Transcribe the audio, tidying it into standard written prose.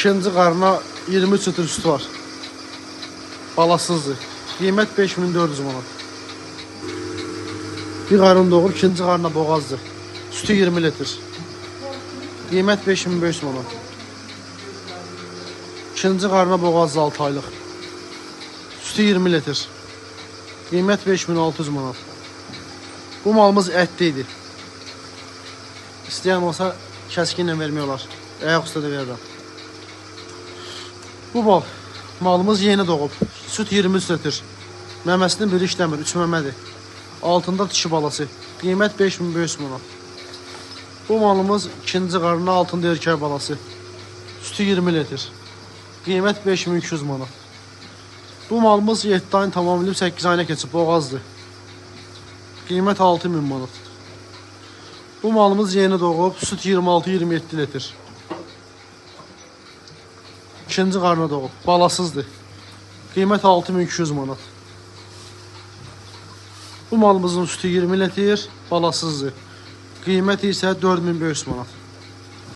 İkinci qarına 23 litr sütü var. Balasızdır. Qiymət 5400 manat. Bir qarın doğur, ikinci qarına boğazdır. Sütü 20 litr. Qiymət 5500 manat. İkinci qarına boğazdır 6 aylıq. Sütü 20 litr. Qiymət 5600 manat. Bu malımız ətli idi. İstəyən olsa kəskinlə vermiyorlar. Ayaq üstə də verirəm. Bu malımız yeni doğub. Süt 23 litr. Məməsinin biri işləmir, 3 məmədir. Altında dişi balası. Qiymət 5500 manat. Bu malımız ikinci qarına altında erkək balası. Sütü 20 litr. Qiymət 5200 manat. Bu malımız 7 ayını tamamlayıb 8 ayına keçib, boğazdır. Qiymət 6000 manat. Bu malımız yeni doğub, süt 26-27 litr. İkinci qarına doğub, balasızdır. Qiymət 6200 manat. Bu malımızın sütü 20 litr, balasızdır. Qiymət isə 4500 manat.